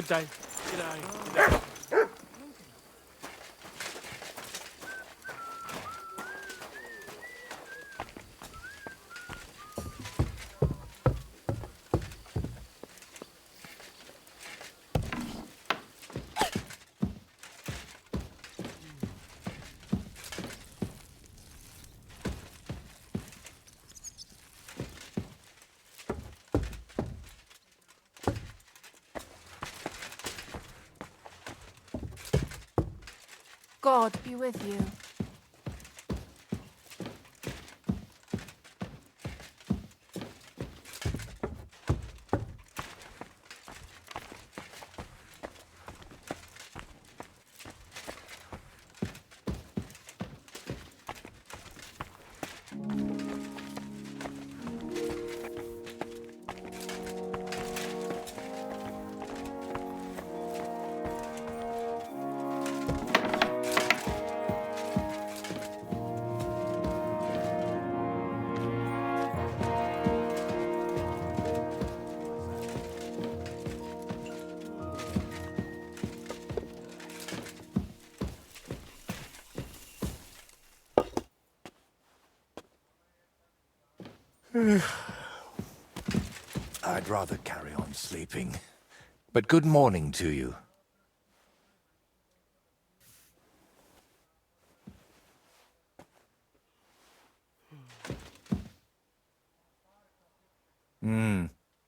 Good day. G'day. God be with you. I'd rather carry on sleeping. But good morning to you.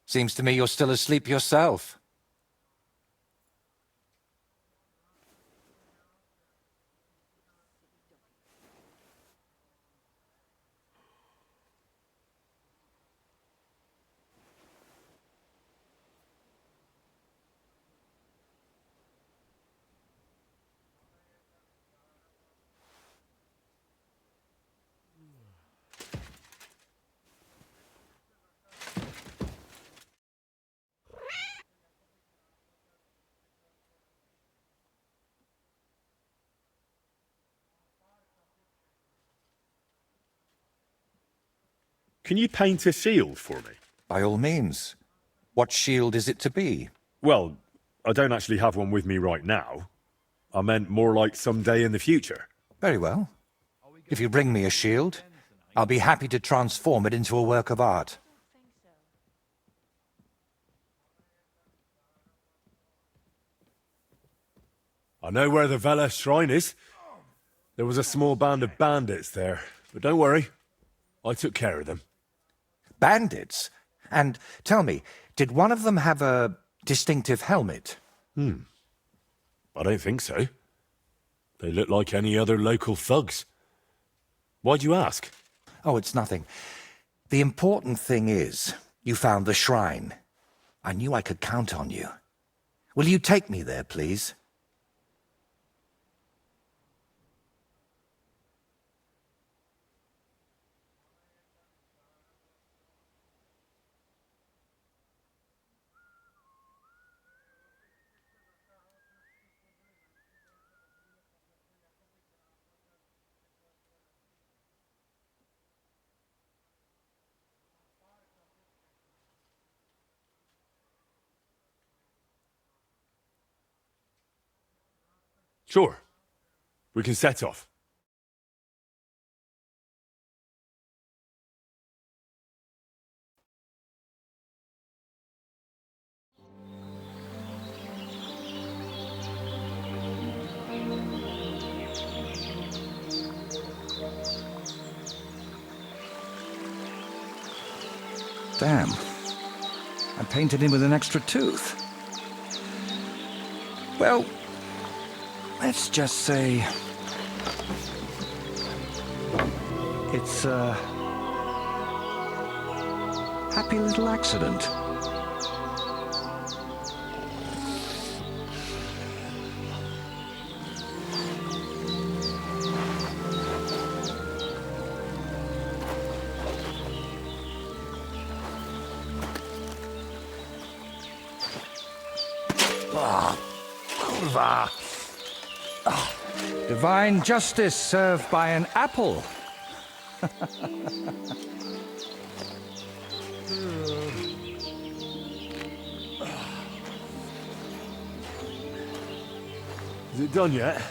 Seems to me you're still asleep yourself. Can you paint a shield for me? By all means. What shield is it to be? Well, I don't actually have one with me right now. I meant more like someday in the future. Very well. If you bring me a shield, I'll be happy to transform it into a work of art. I know where the Vela shrine is. There was a small band of bandits there, but don't worry. I took care of them. Bandits? And tell me, did one of them have a distinctive helmet? I don't think so. They look like any other local thugs. Why'd you ask? Oh, it's nothing. The important thing is, you found the shrine. I knew I could count on you. Will you take me there, please? Sure. We can set off. Damn. I painted him with an extra tooth. Well, let's just say it's a happy little accident. Divine justice served by an apple. Is it done yet?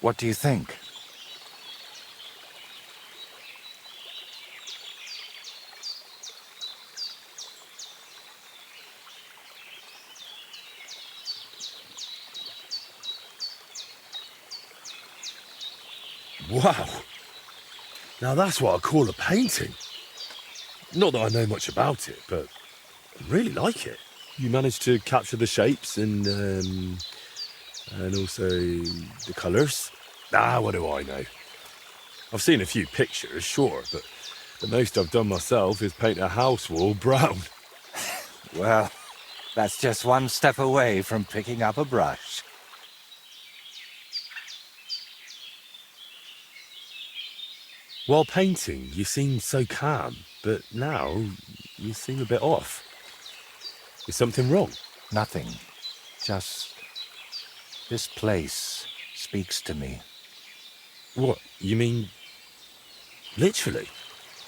What do you think? Wow. Now that's what I call a painting. Not that I know much about it, but I really like it. You managed to capture the shapes and also the colours. What do I know? I've seen a few pictures, sure, but the most I've done myself is paint a house wall brown. Well, that's just one step away from picking up a brush. While painting, you seemed so calm, but now you seem a bit off. Is something wrong? Nothing. Just... this place speaks to me. What, you mean literally?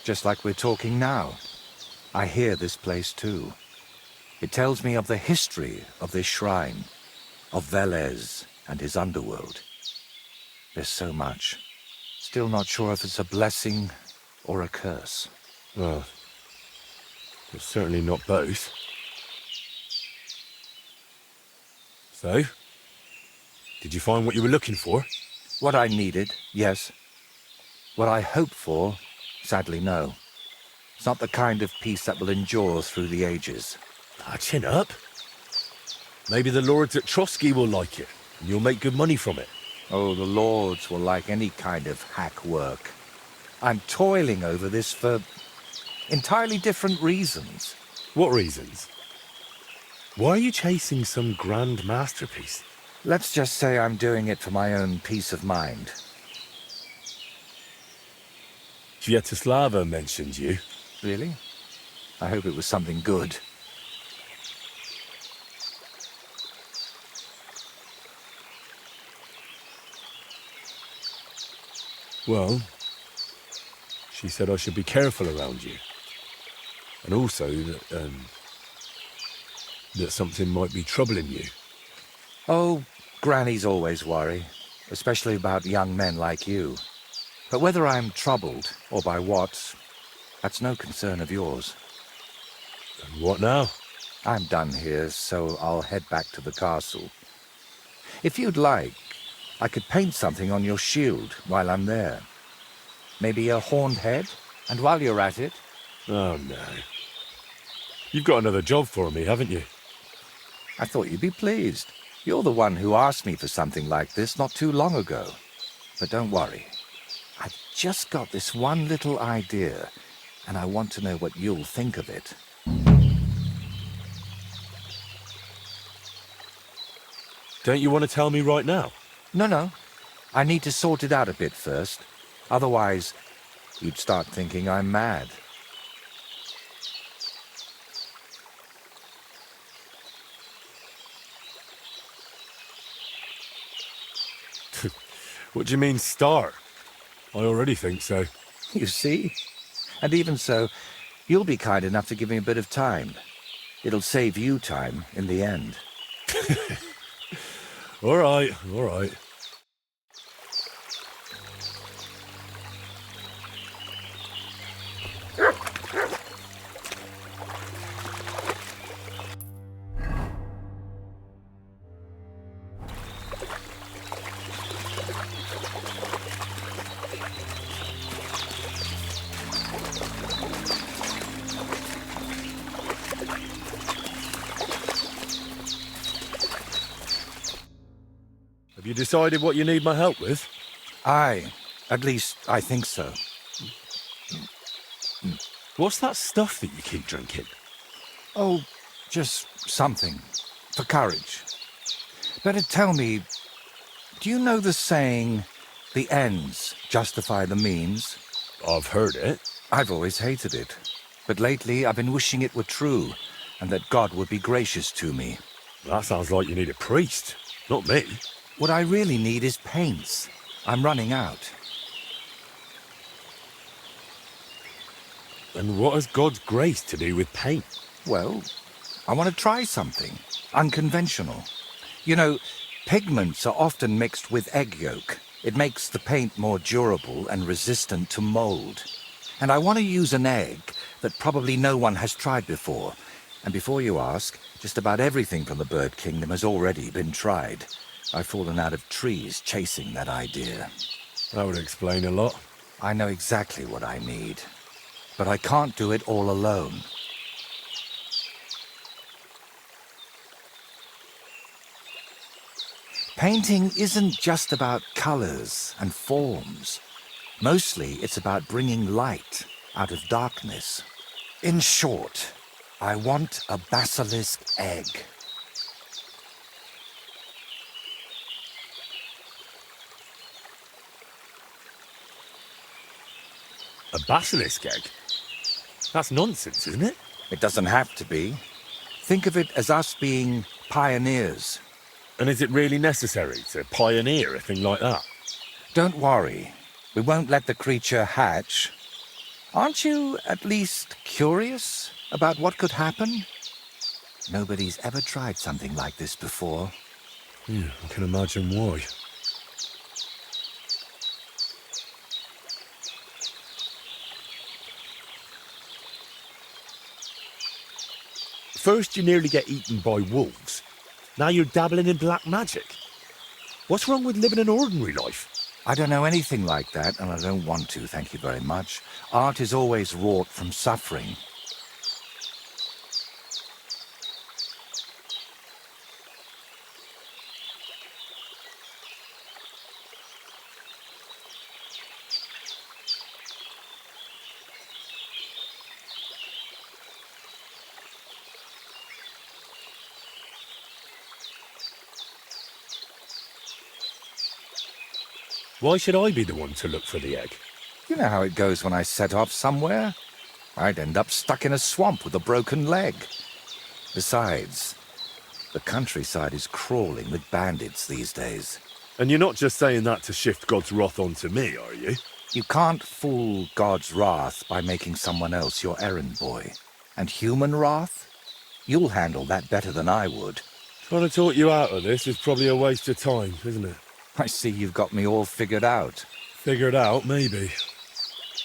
Just like we're talking now. I hear this place too. It tells me of the history of this shrine, of Velez and his underworld. There's so much. Still not sure if it's a blessing or a curse. Well, it's certainly not both. So, did you find what you were looking for? What I needed, yes. What I hoped for, sadly no. It's not the kind of peace that will endure through the ages. Chin up. Maybe the lords at Trotsky will like it, and you'll make good money from it. Oh, the lords will like any kind of hack work. I'm toiling over this for entirely different reasons. What reasons? Why are you chasing some grand masterpiece? Let's just say I'm doing it for my own peace of mind. Sviatoslava mentioned you. Really? I hope it was something good. Well, she said I should be careful around you. And also that something might be troubling you. Oh, grannies always worry, especially about young men like you. But whether I'm troubled, or by what, that's no concern of yours. And what now? I'm done here, so I'll head back to the castle. If you'd like, I could paint something on your shield while I'm there. Maybe a horned head? And while you're at it... Oh, no. You've got another job for me, haven't you? I thought you'd be pleased. You're the one who asked me for something like this not too long ago. But don't worry. I've just got this one little idea, and I want to know what you'll think of it. Don't you want to tell me right now? No. I need to sort it out a bit first. Otherwise, you'd start thinking I'm mad. What do you mean, start? I already think so. You see? And even so, you'll be kind enough to give me a bit of time. It'll save you time in the end. All right. Have you decided what you need my help with? At least I think so. What's that stuff that you keep drinking? Oh, just something. For courage. Better tell me, do you know the saying, the ends justify the means? I've heard it. I've always hated it. But lately I've been wishing it were true, and that God would be gracious to me. That sounds like you need a priest, not me. What I really need is paints. I'm running out. And what has God's grace to do with paint? Well, I want to try something unconventional. You know, pigments are often mixed with egg yolk. It makes the paint more durable and resistant to mold. And I want to use an egg that probably no one has tried before. And before you ask, just about everything from the bird kingdom has already been tried. I've fallen out of trees chasing that idea. That would explain a lot. I know exactly what I need, but I can't do it all alone. Painting isn't just about colors and forms. Mostly it's about bringing light out of darkness. In short, I want a basilisk egg. A basilisk egg? That's nonsense, isn't it? It doesn't have to be. Think of it as us being pioneers. And is it really necessary to pioneer a thing like that? Don't worry. We won't let the creature hatch. Aren't you at least curious about what could happen? Nobody's ever tried something like this before. Yeah, I can imagine why. First you nearly get eaten by wolves. Now you're dabbling in black magic. What's wrong with living an ordinary life? I don't know anything like that, and I don't want to, thank you very much. Art is always wrought from suffering. Why should I be the one to look for the egg? You know how it goes when I set off somewhere? I'd end up stuck in a swamp with a broken leg. Besides, the countryside is crawling with bandits these days. And you're not just saying that to shift God's wrath onto me, are you? You can't fool God's wrath by making someone else your errand boy. And human wrath? You'll handle that better than I would. Trying to talk you out of this is probably a waste of time, isn't it? I see you've got me all figured out. Figured out, maybe.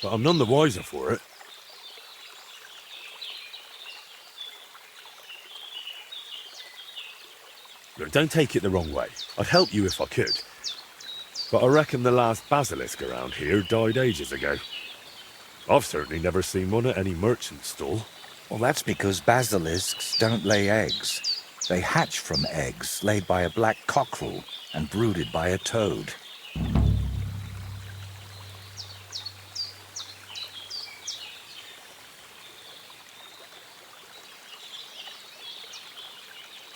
But I'm none the wiser for it. Look, don't take it the wrong way. I'd help you if I could. But I reckon the last basilisk around here died ages ago. I've certainly never seen one at any merchant stall. Well, that's because basilisks don't lay eggs. They hatch from eggs laid by a black cockerel and brooded by a toad.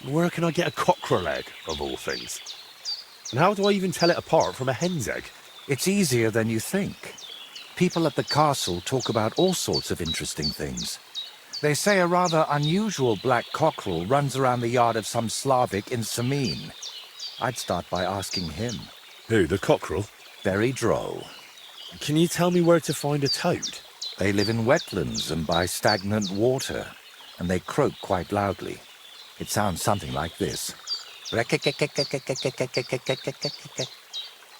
Where can I get a cockerel egg, of all things? And how do I even tell it apart from a hen's egg? It's easier than you think. People at the castle talk about all sorts of interesting things. They say a rather unusual black cockerel runs around the yard of some Slavic in Samine. I'd start by asking him. Who, the cockerel? Very droll. Can you tell me where to find a toad? They live in wetlands and by stagnant water, and they croak quite loudly. It sounds something like this.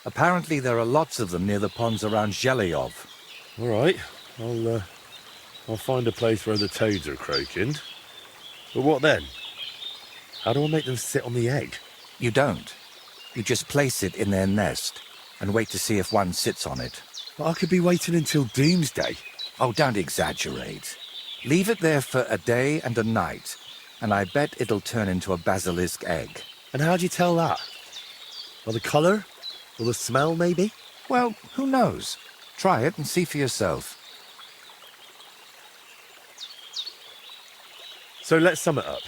Apparently there are lots of them near the ponds around Zhelyov. All right, I'll find a place where the toads are croaking. But what then? How do I make them sit on the egg? You don't. You just place it in their nest and wait to see if one sits on it. But I could be waiting until doomsday. Oh, don't exaggerate. Leave it there for a day and a night, and I bet it'll turn into a basilisk egg. And how'd you tell that? By the colour? Or the smell, maybe? Well, who knows? Try it and see for yourself. So let's sum it up.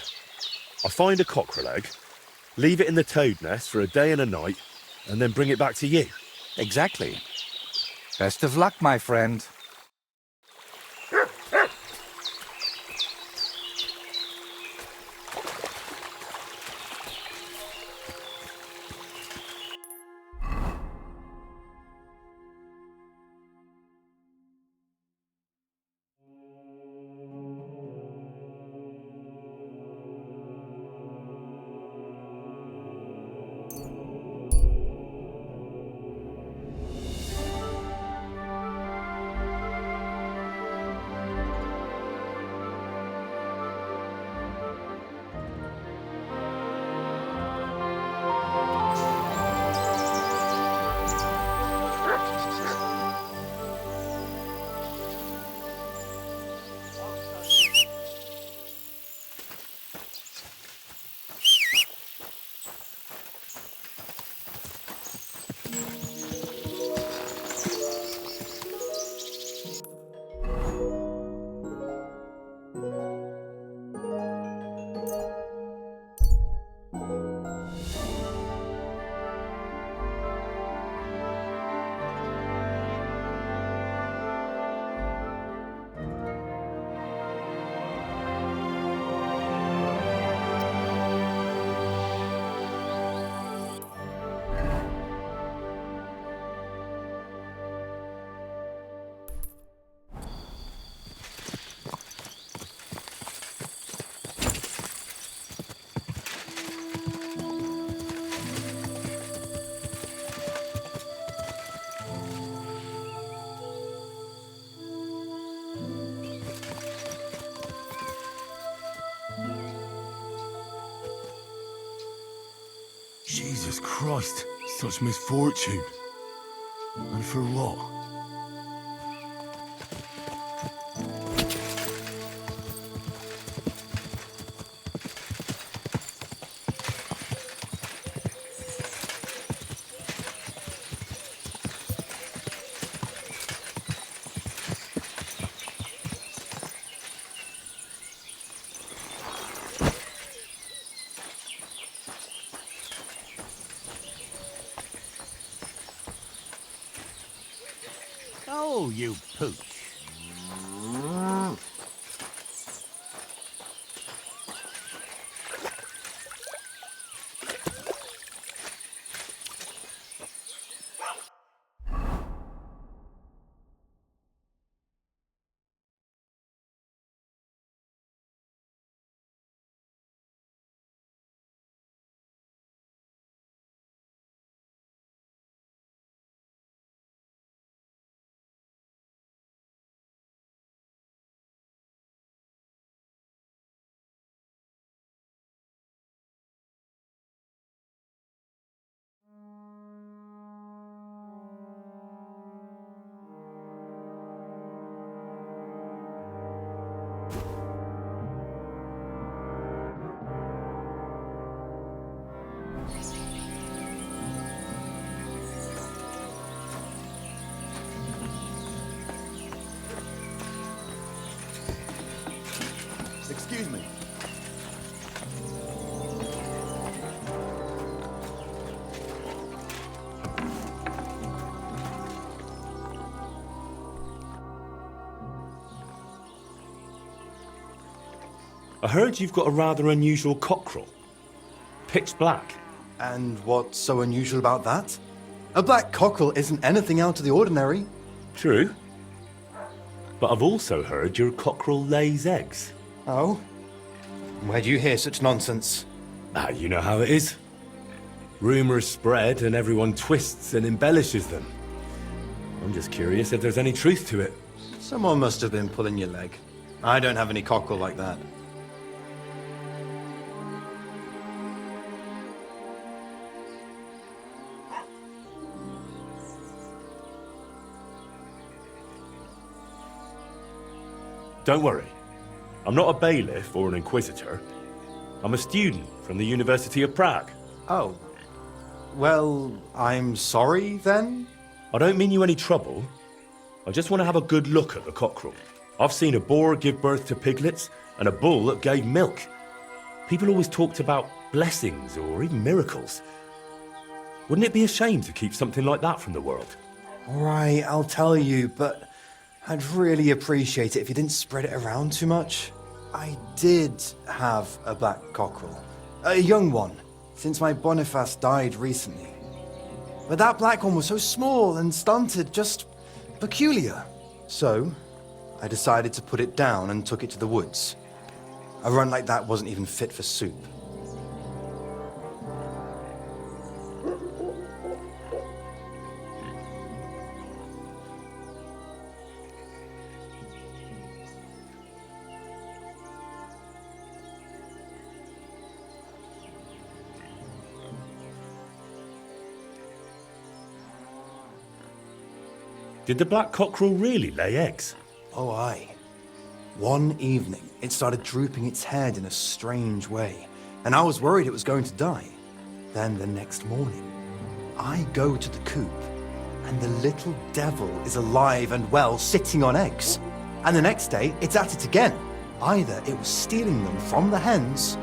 I find a cockerel egg, leave it in the toad nest for a day and a night, and then bring it back to you. Exactly. Best of luck, my friend. Jesus Christ, such misfortune. And for what? Oh, you pooch. Excuse me. I heard you've got a rather unusual cockerel. Pitch black. And what's so unusual about that? A black cockerel isn't anything out of the ordinary. True. But I've also heard your cockerel lays eggs. Oh? Where do you hear such nonsense? Ah, you know how it is. Rumours spread and everyone twists and embellishes them. I'm just curious if there's any truth to it. Someone must have been pulling your leg. I don't have any cockerel like that. Don't worry. I'm not a bailiff or an inquisitor. I'm a student from the University of Prague. Oh. Well, I'm sorry then? I don't mean you any trouble. I just want to have a good look at the cockerel. I've seen a boar give birth to piglets and a bull that gave milk. People always talked about blessings or even miracles. Wouldn't it be a shame to keep something like that from the world? All right, I'll tell you, but I'd really appreciate it if you didn't spread it around too much. I did have a black cockerel. A young one, since my Boniface died recently. But that black one was so small and stunted, just peculiar. So, I decided to put it down and took it to the woods. A run like that wasn't even fit for soup. Did the black cockerel really lay eggs? Oh, aye. One evening, it started drooping its head in a strange way, and I was worried it was going to die. Then the next morning, I go to the coop, and the little devil is alive and well, sitting on eggs. And the next day, it's at it again. Either it was stealing them from the hens,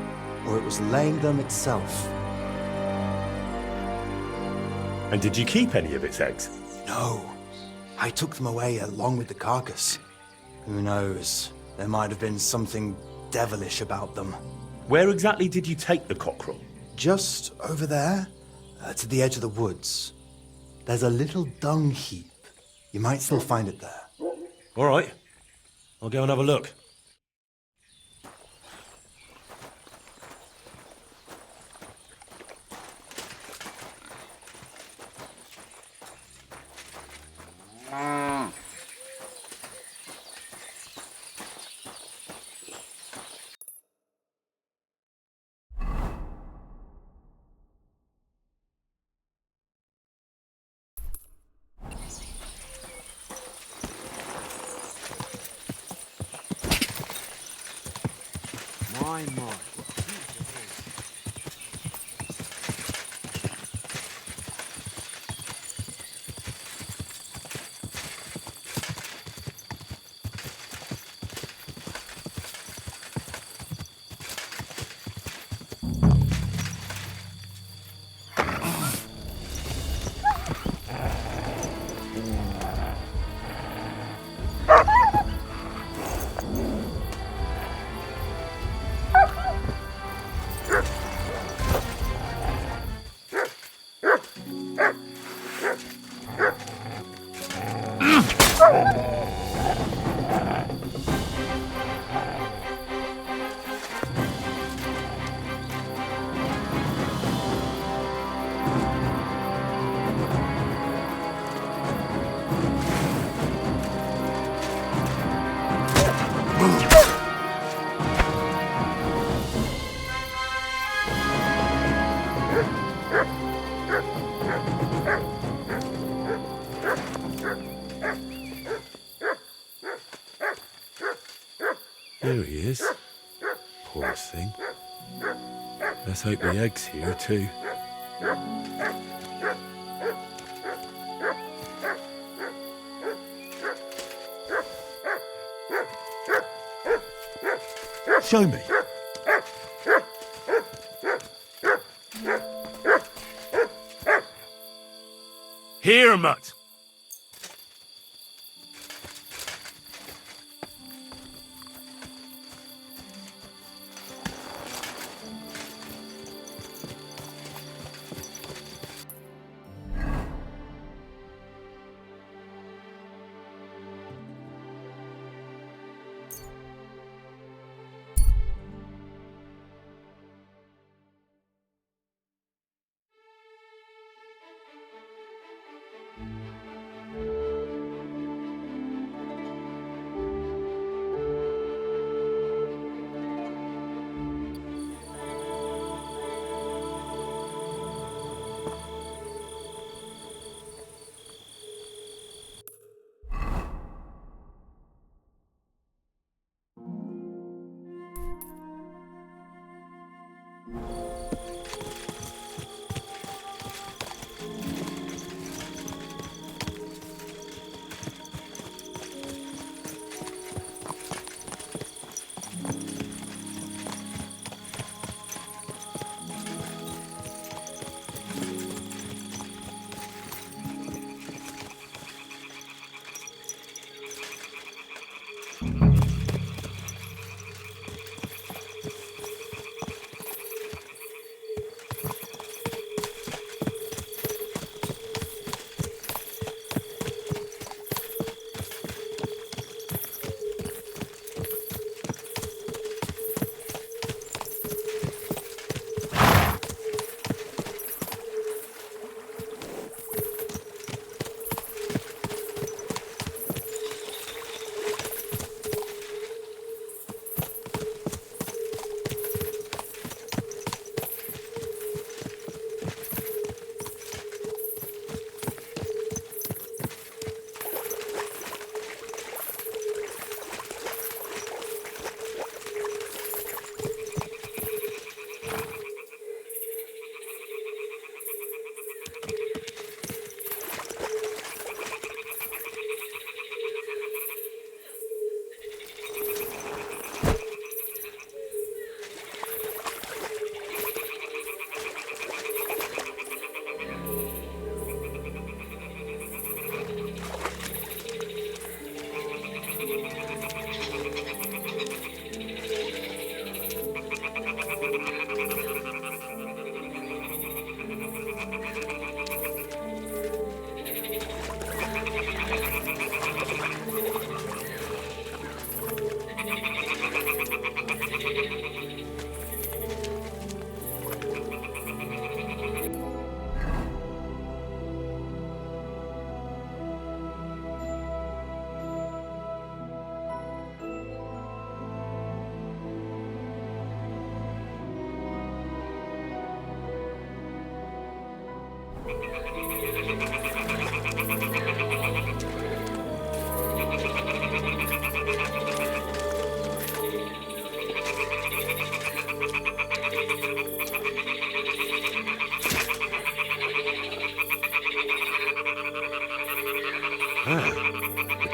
or it was laying them itself. And did you keep any of its eggs? No, I took them away along with the carcass. Who knows? There might have been something devilish about them. Where exactly did you take the cockerel? Just over there, to the edge of the woods. There's a little dung heap. You might still find it there. All right. I'll go and have a look. My, my. Here he is. Poor thing. Let's hope the egg's here too. Show me. Here, mutt.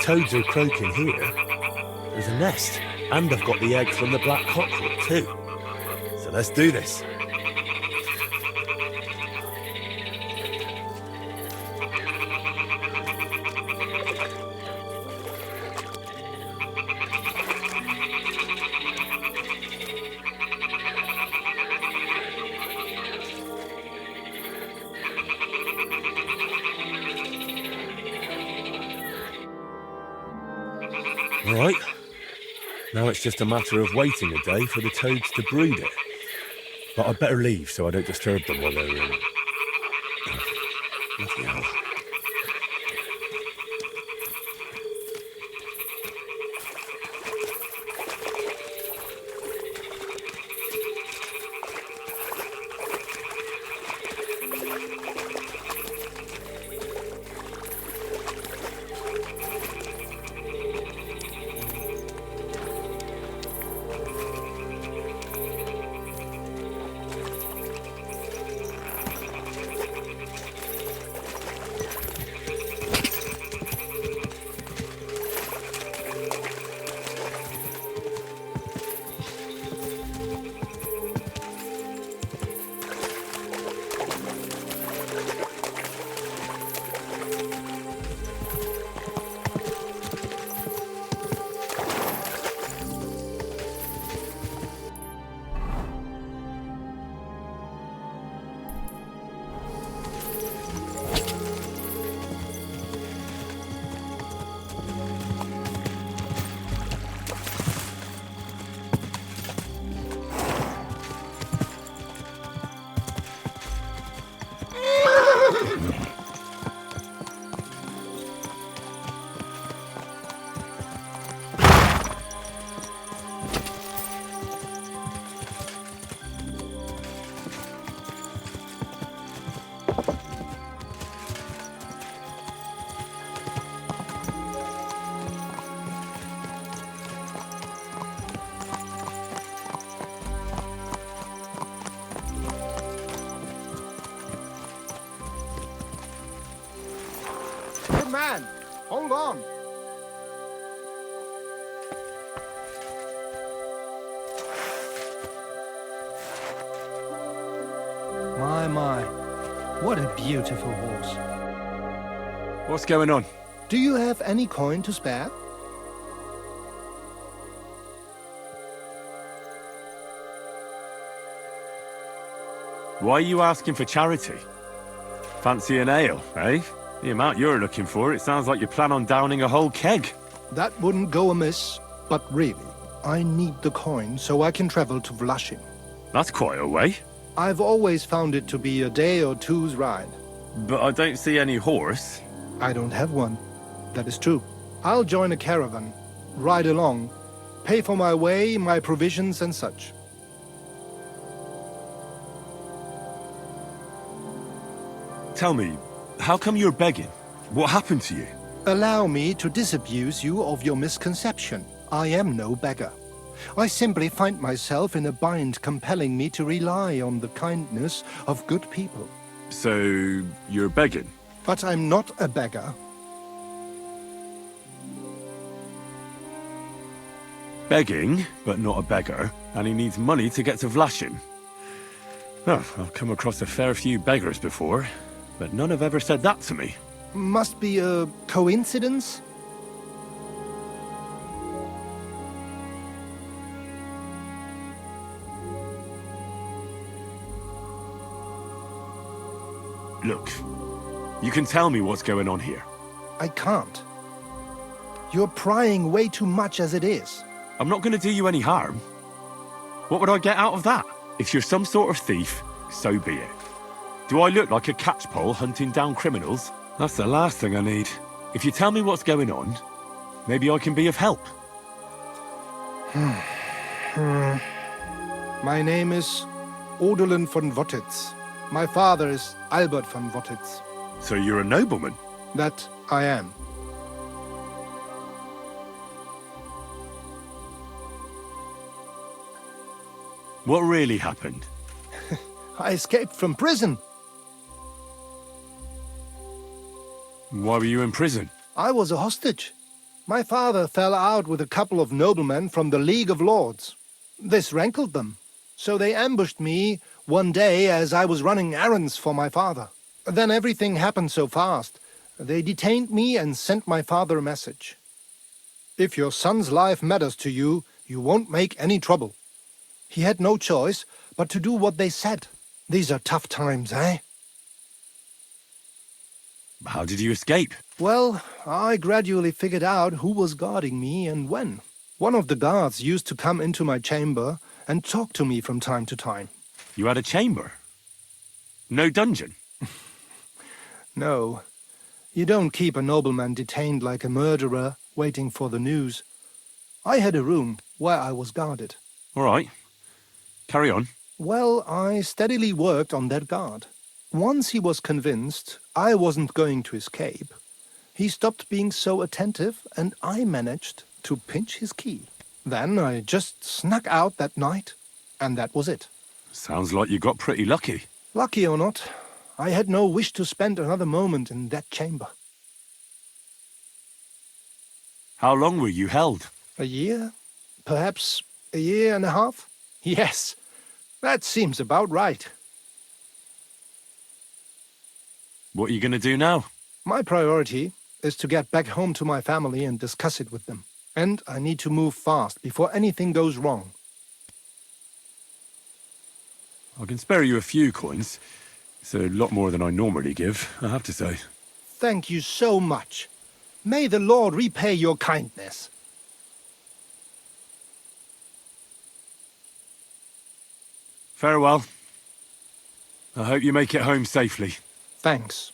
toads are croaking here, there's a nest. And I've got the egg from the black cockerel too. So let's do this. All right. Now it's just a matter of waiting a day for the toads to brood it. But I'd better leave so I don't disturb them while they're in. Bloody hell. Good man, hold on. My, what a beautiful horse. What's going on? Do you have any coin to spare? Why are you asking for charity? Fancy an ale, eh? The amount you're looking for, it sounds like you plan on downing a whole keg. That wouldn't go amiss, but really, I need the coin so I can travel to Vlashin. That's quite a way. I've always found it to be a day or two's ride. But I don't see any horse. I don't have one. That is true. I'll join a caravan, ride along, pay for my way, my provisions and such. Tell me, how come you're begging? What happened to you? Allow me to disabuse you of your misconception. I am no beggar. I simply find myself in a bind compelling me to rely on the kindness of good people. So, you're begging? But I'm not a beggar. Begging, but not a beggar, and he needs money to get to Vlashin. Oh, I've come across a fair few beggars before, but none have ever said that to me. Must be a coincidence? Look, you can tell me what's going on here. I can't. You're prying way too much as it is. I'm not going to do you any harm. What would I get out of that? If you're some sort of thief, so be it. Do I look like a catchpole hunting down criminals? That's the last thing I need. If you tell me what's going on, maybe I can be of help. My name is Odolin von Wottitz. My father is Albert von Wottitz. So you're a nobleman? That I am. What really happened? I escaped from prison. Why were you in prison? I was a hostage. My father fell out with a couple of noblemen from the League of Lords. This rankled them, so they ambushed me one day as I was running errands for my father. Then everything happened so fast. They detained me and sent my father a message. If your son's life matters to you, you won't make any trouble. He had no choice but to do what they said. These are tough times, eh? How did you escape? Well, I gradually figured out who was guarding me and when. One of the guards used to come into my chamber and talk to me from time to time. You had a chamber? No dungeon? No, you don't keep a nobleman detained like a murderer waiting for the news. I had a room where I was guarded. All right. Carry on. Well, I steadily worked on that guard. Once he was convinced I wasn't going to escape, he stopped being so attentive and I managed to pinch his key. Then I just snuck out that night, and that was it. Sounds like you got pretty lucky. Lucky or not, I had no wish to spend another moment in that chamber. How long were you held? A year? Perhaps a year and a half? Yes, that seems about right. What are you going to do now? My priority is to get back home to my family and discuss it with them. And I need to move fast before anything goes wrong. I can spare you a few coins. It's a lot more than I normally give, I have to say. Thank you so much. May the Lord repay your kindness. Farewell. I hope you make it home safely. Thanks.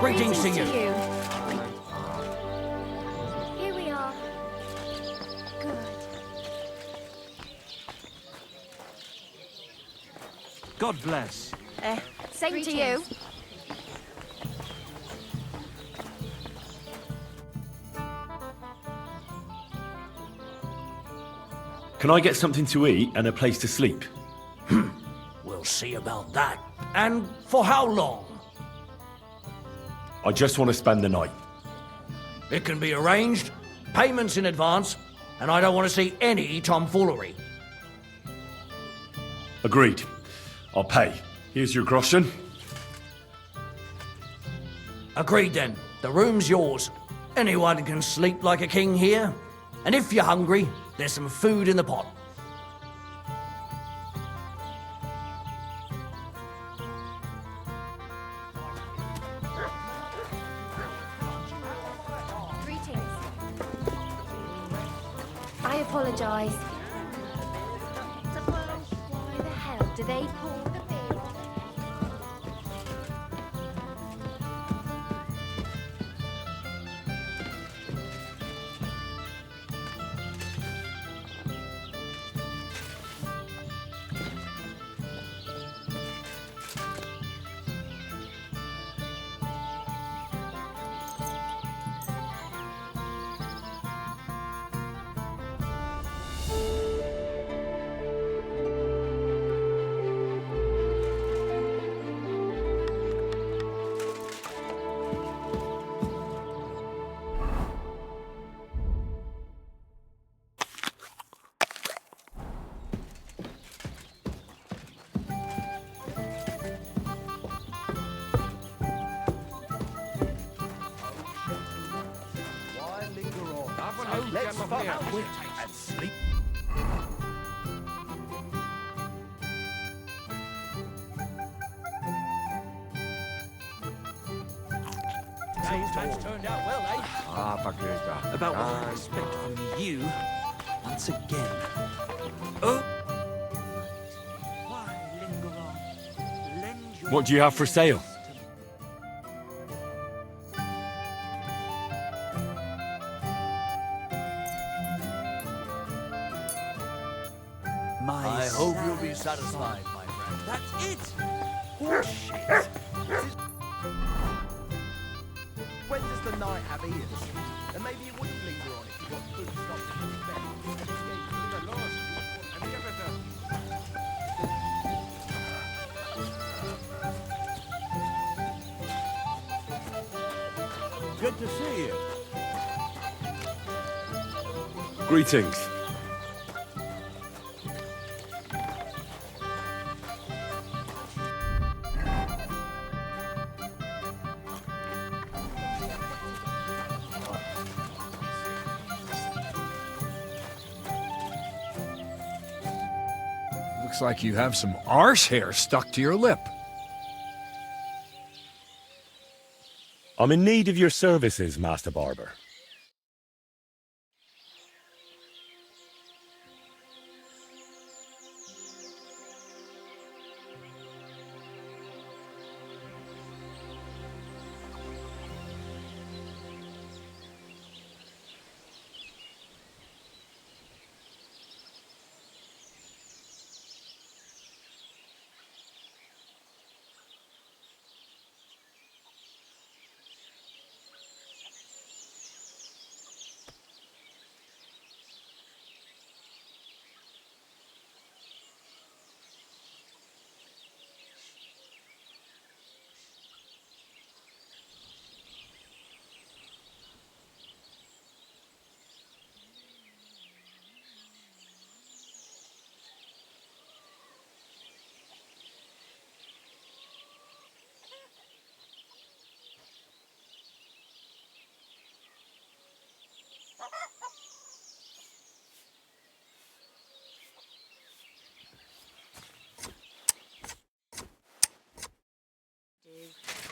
Greetings to you. Here we are. Good. God bless. Same to you. Can I get something to eat and a place to sleep? We'll see about that. And for how long? I just want to spend the night. It can be arranged. Payments in advance. And I don't want to see any tomfoolery. Agreed. I'll pay. Here's your groschen. Agreed then. The room's yours. Anyone can sleep like a king here. And if you're hungry, there's some food in the pot. Greetings. I apologize. Why the hell do they pull the big? Let's fuck quick and sleep. Today's match turned out well, eh? About what I expect from you once again. Oh, Why linger on? Lend your What do you have for sale? my I hope you'll be satisfied, my friend. That's it! Horseshit! When does the night have ears? And maybe it wouldn't linger on if you got food stuffed in the bed. Good to see you. Greetings. Looks like you have some arse hair stuck to your lip. I'm in need of your services, Master Barber.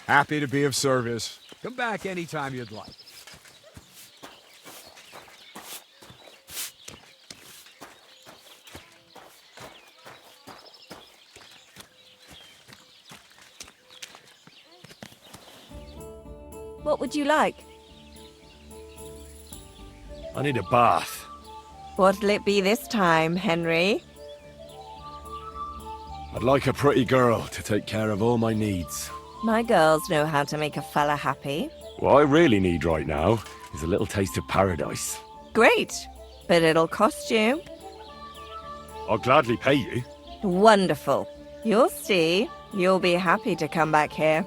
Happy to be of service. Come back anytime you'd like. What would you like? I need a bath. What'll it be this time, Henry? I'd like a pretty girl to take care of all my needs. My girls know how to make a fella happy. What I really need right now is a little taste of paradise. Great, but it'll cost you. I'll gladly pay you. Wonderful. You'll see. You'll be happy to come back here.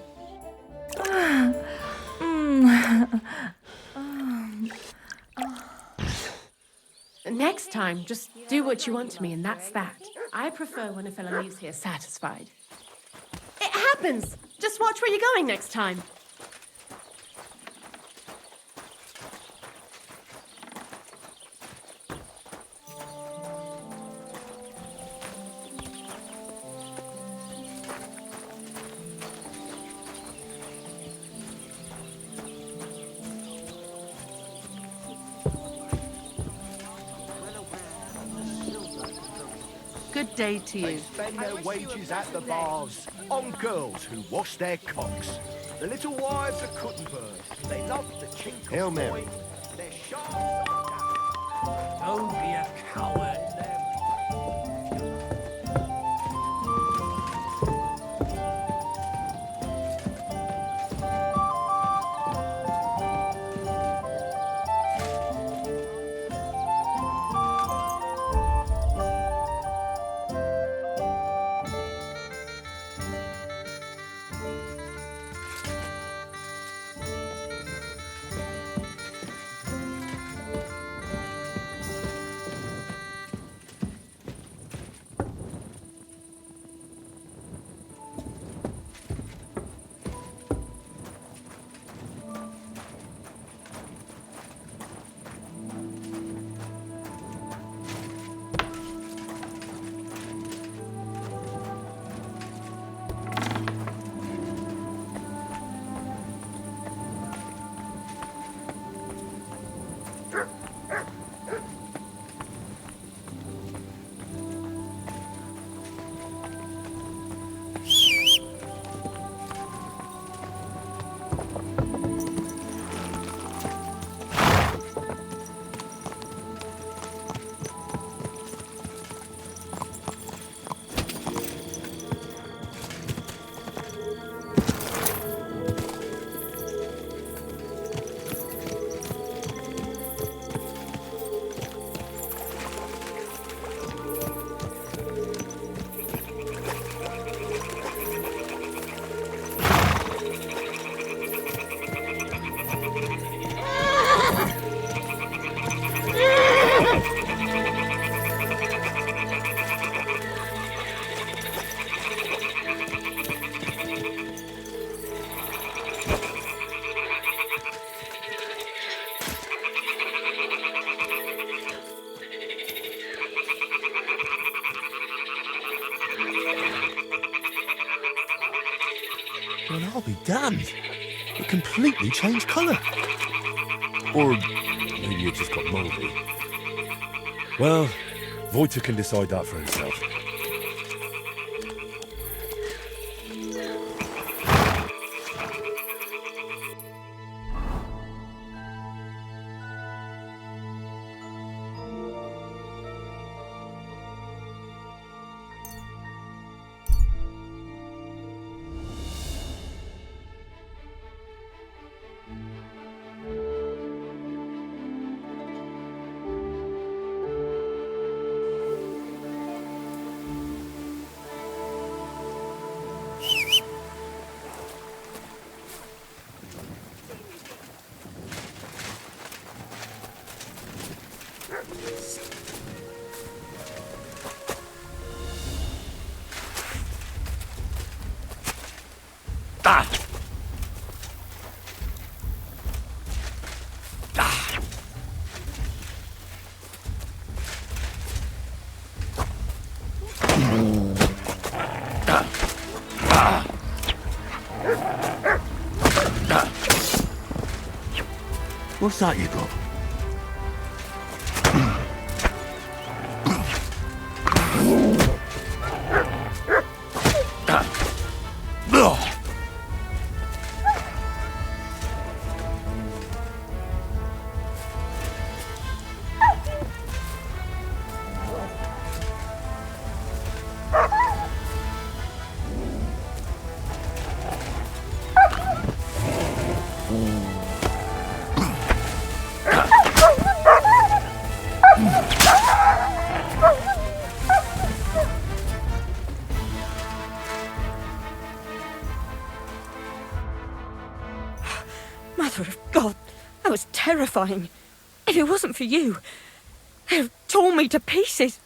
Next time, just do what you want to me, and that's that. I prefer when a fella leaves here satisfied. It happens! Just watch where you're going next time. Good day to you. Spend their wages at the bars on girls who wash their cocks. The little wives of Kuttenberg. They love the chink of Hail Mary. coin. Their sharp. Don't be a coward. I'll be damned. It completely changed colour. Or maybe it just got mouldy. Well, Wojtek can decide that for himself. What's that you got? Mother of God, that was terrifying. If it wasn't for you, they'd have torn me to pieces.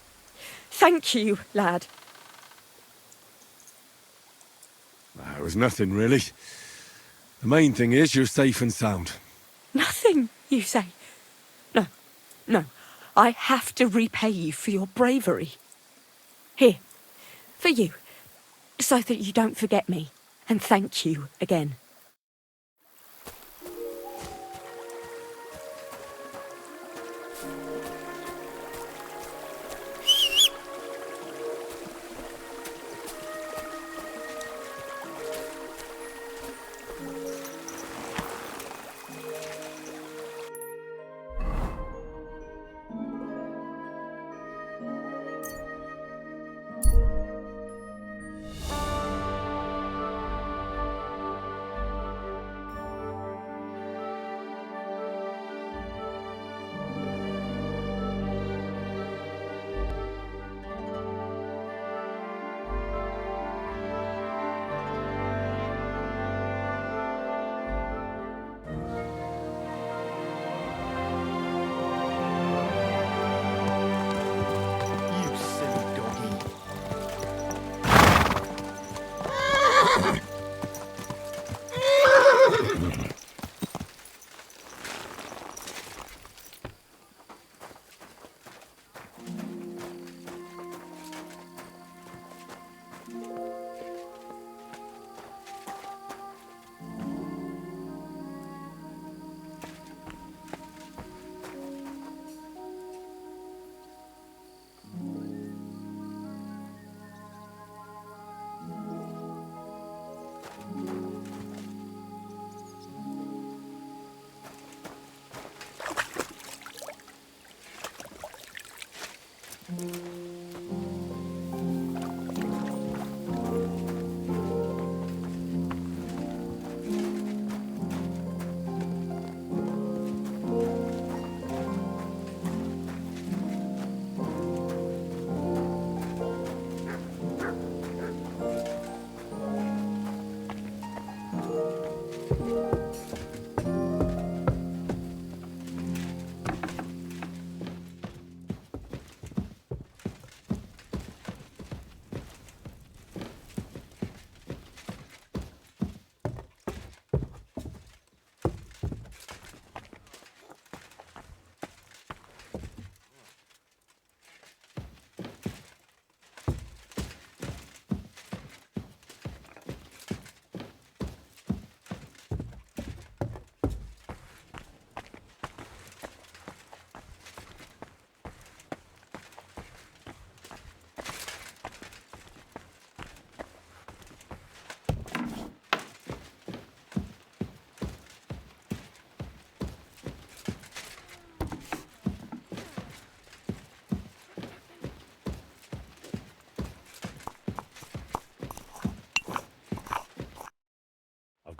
Thank you, lad. It was nothing, really. The main thing is you're safe and sound. Nothing, you say? No, no. I have to repay you for your bravery. Here, for you, so that you don't forget me. And thank you again.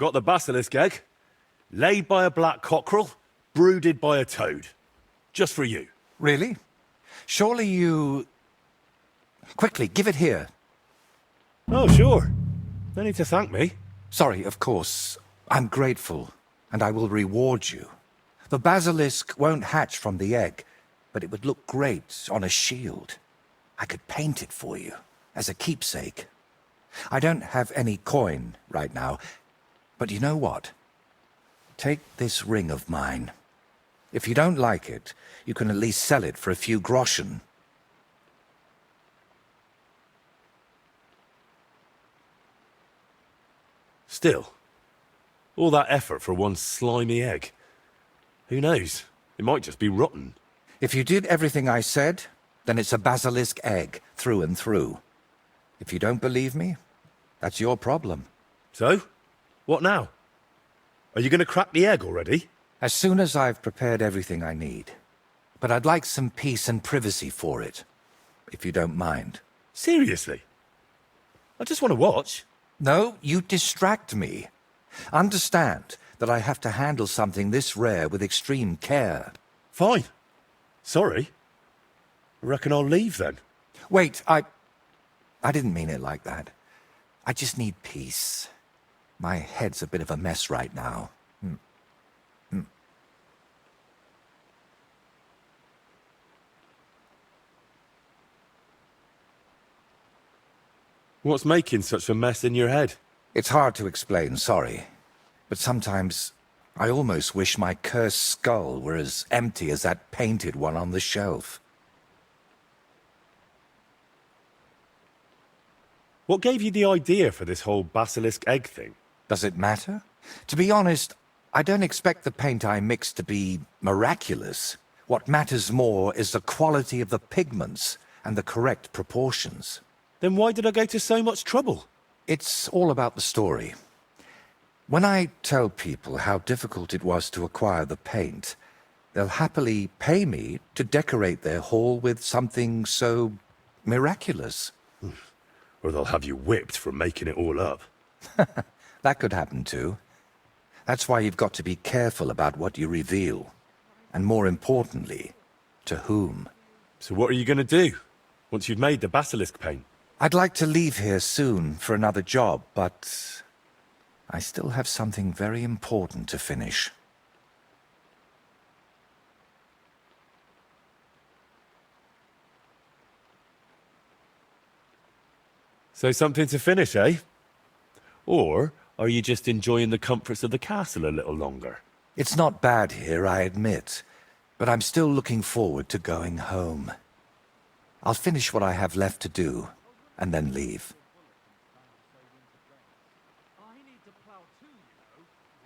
got the basilisk egg, laid by a black cockerel, brooded by a toad. Just for you. Really? Surely you... Quickly, give it here. Oh, sure. No need to thank me. Sorry, of course. I'm grateful, and I will reward you. The basilisk won't hatch from the egg, but it would look great on a shield. I could paint it for you, as a keepsake. I don't have any coin right now, but you know what? Take this ring of mine. If you don't like it, you can at least sell it for a few groschen. Still, all that effort for one slimy egg. Who knows? It might just be rotten. If you did everything I said, then it's a basilisk egg, through and through. If you don't believe me, that's your problem. So, what now? Are you going to crack the egg already? As soon as I've prepared everything I need. But I'd like some peace and privacy for it, if you don't mind. Seriously? I just want to watch. No, you distract me. Understand that I have to handle something this rare with extreme care. Fine. Sorry. I reckon I'll leave then. Wait, I didn't mean it like that. I just need peace. My head's a bit of a mess right now. What's making such a mess in your head? It's hard to explain, sorry. But sometimes I almost wish my cursed skull were as empty as that painted one on the shelf. What gave you the idea for this whole basilisk egg thing? Does it matter? To be honest, I don't expect the paint I mix to be miraculous. What matters more is the quality of the pigments and the correct proportions. Then why did I go to so much trouble? It's all about the story. When I tell people how difficult it was to acquire the paint, they'll happily pay me to decorate their hall with something so miraculous. Or they'll have you whipped for making it all up. That could happen too. That's why you've got to be careful about what you reveal. And more importantly, to whom. So what are you going to do, once you've made the basilisk paint? I'd like to leave here soon for another job, but I still have something very important to finish. So something to finish, eh? Or are you just enjoying the comforts of the castle a little longer? It's not bad here, I admit, but I'm still looking forward to going home. I'll finish what I have left to do, and then leave.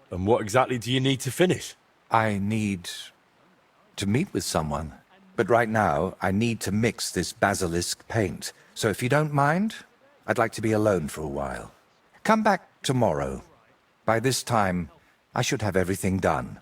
And what exactly do you need to finish? I need to meet with someone. But right now, I need to mix this basilisk paint. So if you don't mind, I'd like to be alone for a while. Come back tomorrow. By this time, I should have everything done.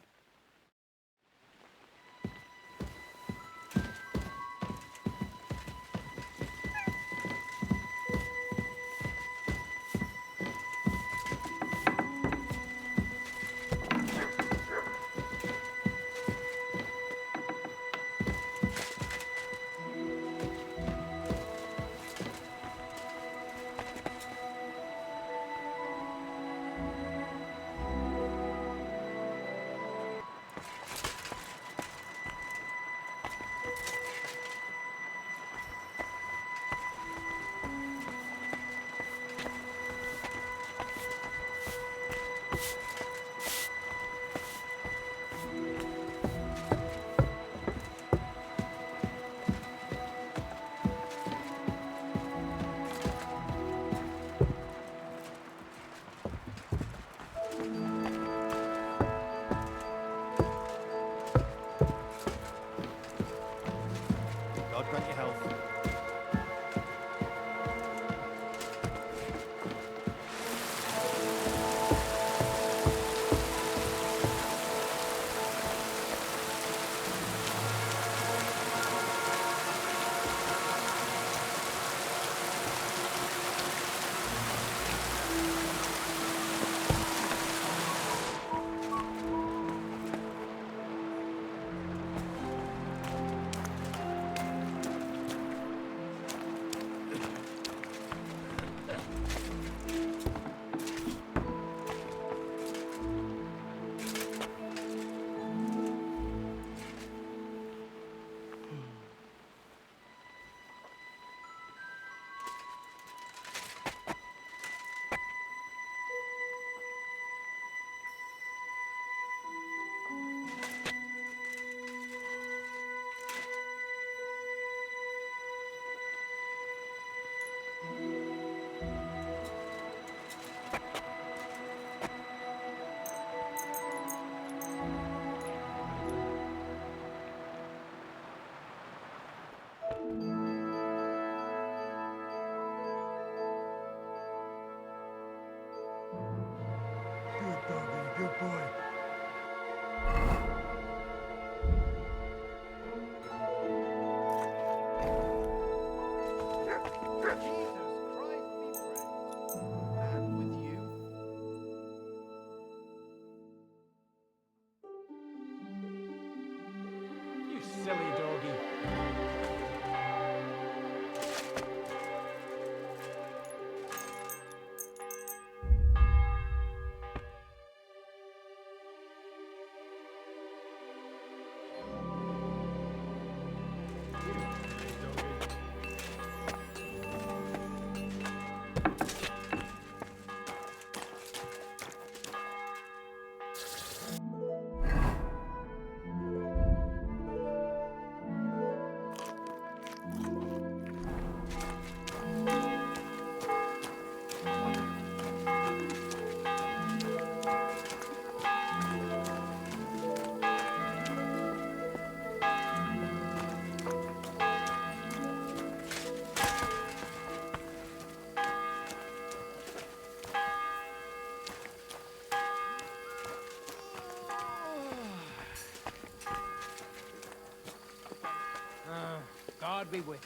God be with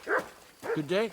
you. Good day.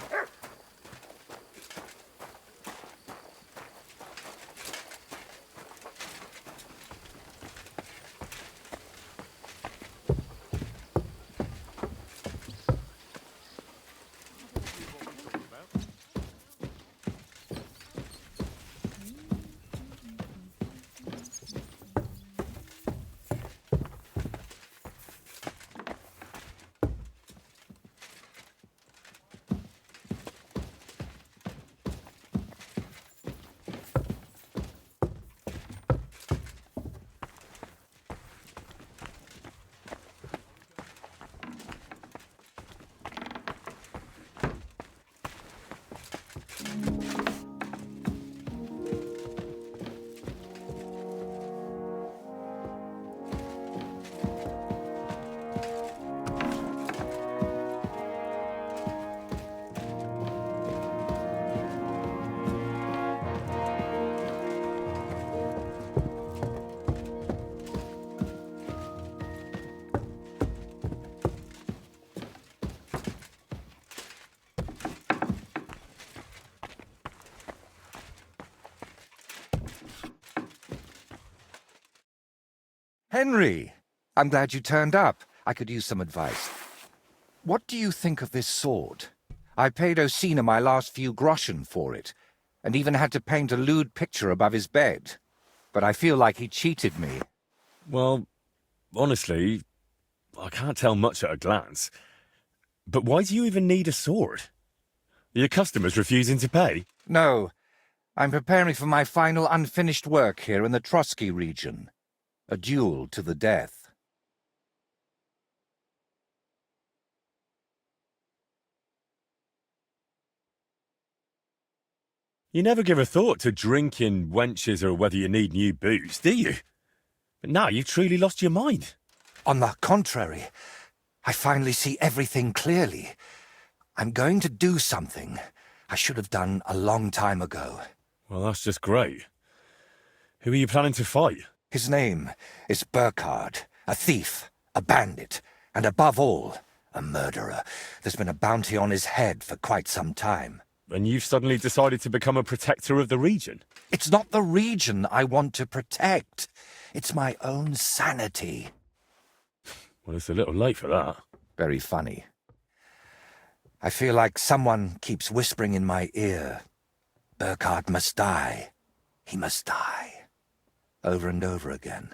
Henry! I'm glad you turned up. I could use some advice. What do you think of this sword? I paid Osina my last few groschen for it, and even had to paint a lewd picture above his bed. But I feel like he cheated me. Well, honestly, I can't tell much at a glance. But why do you even need a sword? Are your customers refusing to pay? No, I'm preparing for my final unfinished work here in the Trotsky region. A duel to the death. You never give a thought to drinking, wenches, or whether you need new boots, do you? But now you've truly lost your mind. On the contrary, I finally see everything clearly. I'm going to do something I should have done a long time ago. Well, that's just great. Who are you planning to fight? His name is Burkhard, a thief, a bandit, and above all, a murderer. There's been a bounty on his head for quite some time. And you've suddenly decided to become a protector of the region? It's not the region I want to protect. It's my own sanity. Well, it's a little late for that. Very funny. I feel like someone keeps whispering in my ear, Burkhard must die. He must die. Over and over again.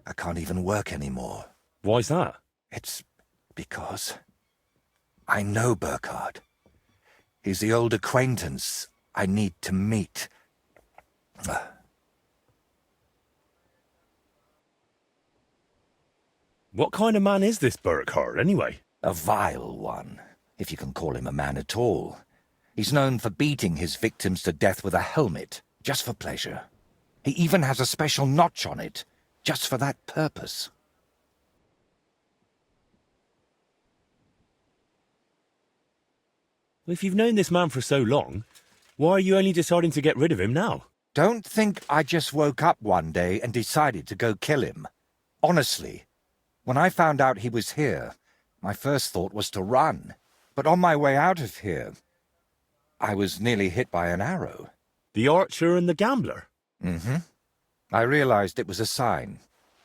I can't even work anymore. Why's that? It's because I know Burkhard. He's the old acquaintance I need to meet. What kind of man is this Burkhard, anyway? A vile one, if you can call him a man at all. He's known for beating his victims to death with a helmet, just for pleasure. He even has a special notch on it, just for that purpose. If you've known this man for so long, why are you only deciding to get rid of him now? Don't think I just woke up one day and decided to go kill him. Honestly, when I found out he was here, my first thought was to run. But on my way out of here, I was nearly hit by an arrow. The archer and the gambler? Mm-hmm. I realized it was a sign.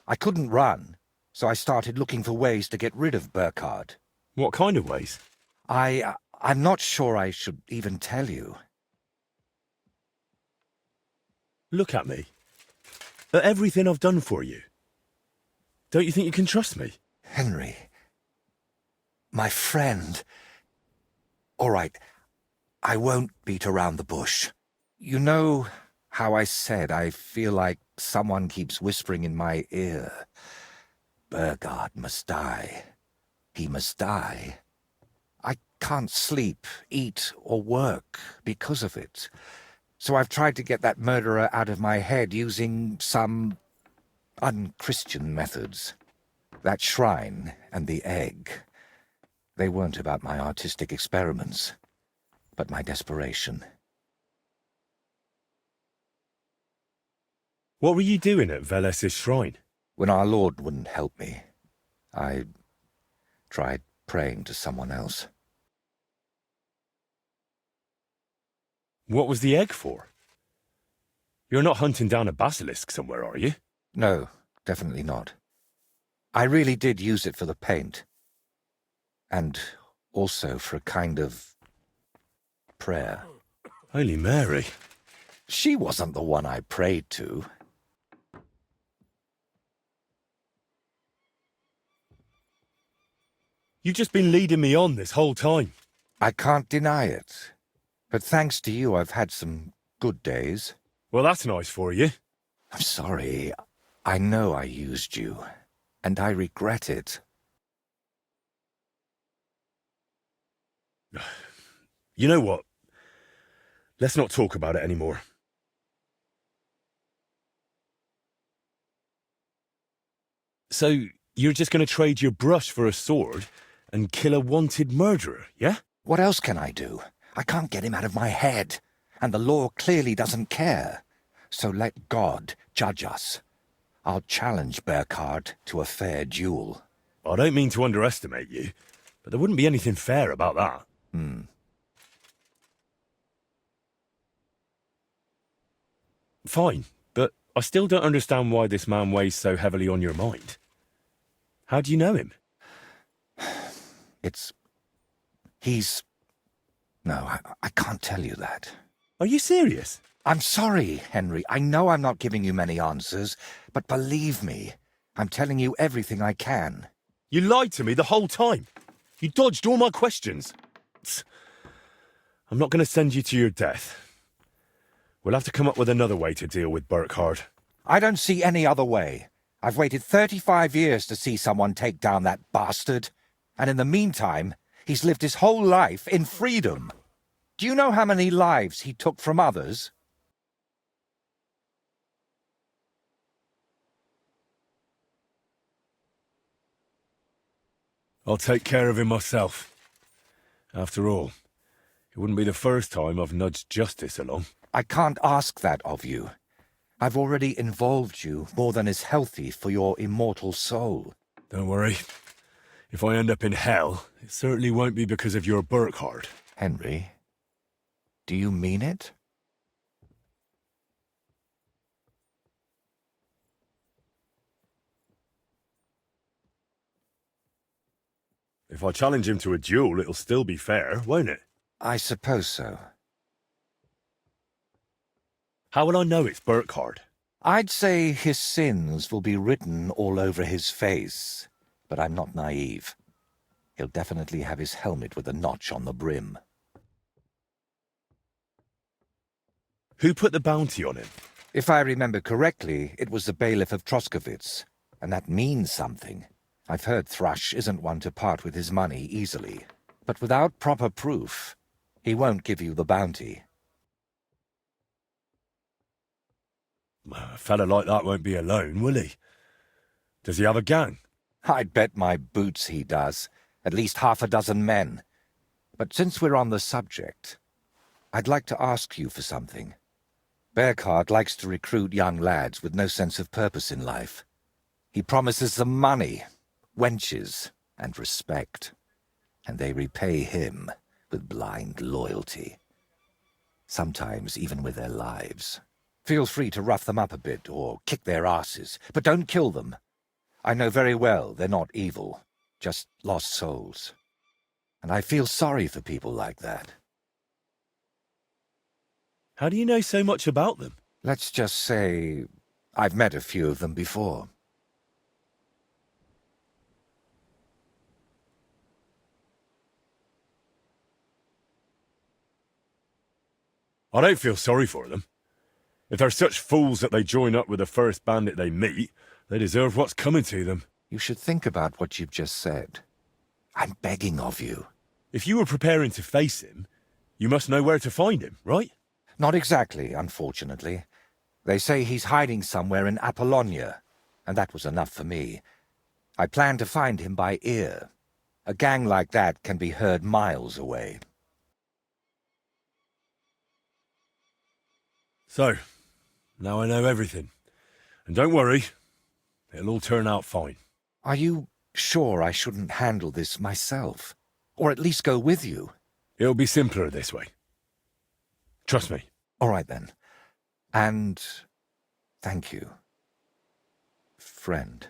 I couldn't run, so I started looking for ways to get rid of Burkhard. What kind of ways? I'm not sure I should even tell you. Look at me. At everything I've done for you. Don't you think you can trust me? Henry. My friend. All right, I won't beat around the bush. You know how I said I feel like someone keeps whispering in my ear, Burkhard must die. He must die. I can't sleep, eat, or work because of it. So I've tried to get that murderer out of my head using some unchristian methods. That shrine and the egg, they weren't about my artistic experiments, but my desperation. What were you doing at Velez's shrine? When our Lord wouldn't help me, I tried praying to someone else. What was the egg for? You're not hunting down a basilisk somewhere, are you? No, definitely not. I really did use it for the paint. And also for a kind of prayer. Holy Mary. She wasn't the one I prayed to. You've just been leading me on this whole time. I can't deny it. But thanks to you, I've had some good days. Well, that's nice for you. I'm sorry. I know I used you, and I regret it. You know what? Let's not talk about it anymore. So, you're just going to trade your brush for a sword and kill a wanted murderer, yeah? What else can I do? I can't get him out of my head, and the law clearly doesn't care. So let God judge us. I'll challenge Burkhard to a fair duel. I don't mean to underestimate you, but there wouldn't be anything fair about that. Fine, but I still don't understand why this man weighs so heavily on your mind. How do you know him? No, I can't tell you that. Are you serious? I'm sorry, Henry. I know I'm not giving you many answers, but believe me, I'm telling you everything I can. You lied to me the whole time. You dodged all my questions. I'm not going to send you to your death. We'll have to come up with another way to deal with Burkhard. I don't see any other way. I've waited 35 years to see someone take down that bastard. And in the meantime, he's lived his whole life in freedom. Do you know how many lives he took from others? I'll take care of him myself. After all, it wouldn't be the first time I've nudged justice along. I can't ask that of you. I've already involved you more than is healthy for your immortal soul. Don't worry. If I end up in hell, it certainly won't be because of your Burkhard. Henry, do you mean it? If I challenge him to a duel, it'll still be fair, won't it? I suppose so. How will I know it's Burkhard? I'd say his sins will be written all over his face, but I'm not naive. He'll definitely have his helmet with a notch on the brim. Who put the bounty on him? If I remember correctly, it was the bailiff of Troskowitz, and that means something. I've heard Thrush isn't one to part with his money easily, but without proper proof, he won't give you the bounty. A fella like that won't be alone, will he? Does he have a gang? I'd bet my boots he does. At least half a dozen men. But since we're on the subject, I'd like to ask you for something. Burkhard likes to recruit young lads with no sense of purpose in life. He promises them money, wenches, and respect. And they repay him with blind loyalty. Sometimes even with their lives. Feel free to rough them up a bit or kick their asses, but don't kill them. I know very well they're not evil, just lost souls. And I feel sorry for people like that. How do you know so much about them? Let's just say I've met a few of them before. I don't feel sorry for them. If they're such fools that they join up with the first bandit they meet, they deserve what's coming to them. You should think about what you've just said. I'm begging of you. If you were preparing to face him, you must know where to find him, right? Not exactly, unfortunately. They say he's hiding somewhere in Apollonia, and that was enough for me. I plan to find him by ear. A gang like that can be heard miles away. So, now I know everything. And don't worry, it'll all turn out fine. Are you sure I shouldn't handle this myself? Or at least go with you? It'll be simpler this way. Trust me. All right then. And thank you, friend.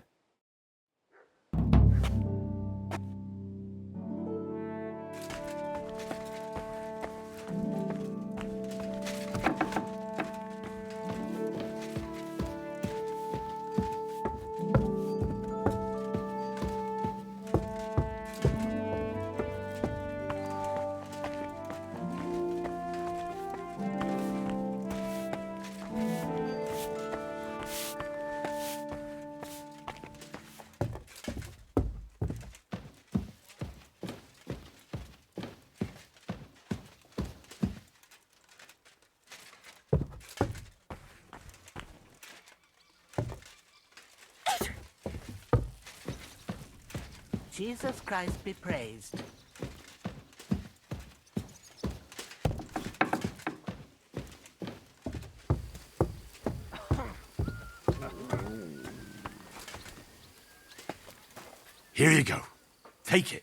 Jesus Christ be praised. Here you go. Take it.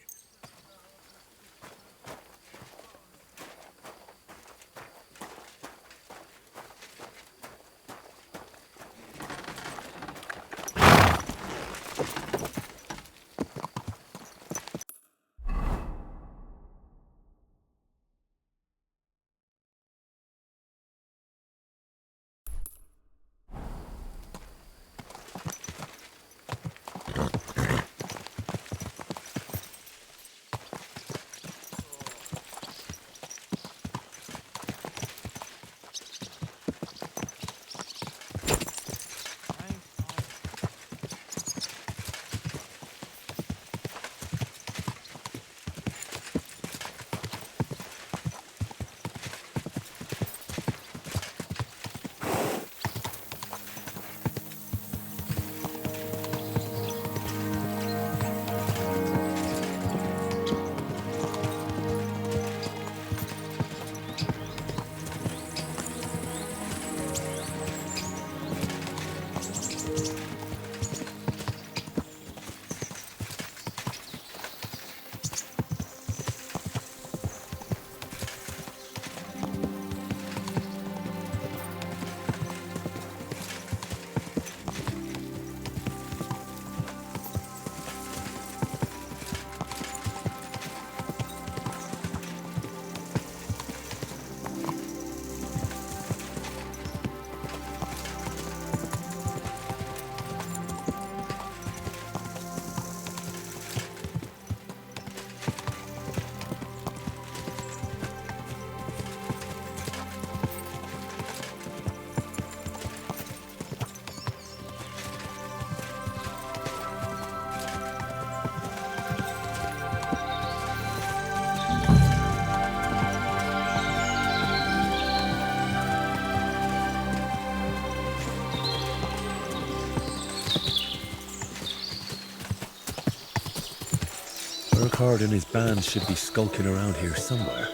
Burkhard and his band should be skulking around here somewhere.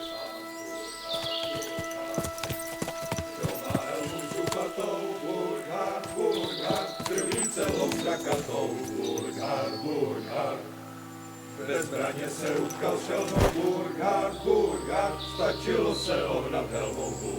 Bezbraně se utkal šelmou Burgard, stačilo se ohnat helmou Burgard.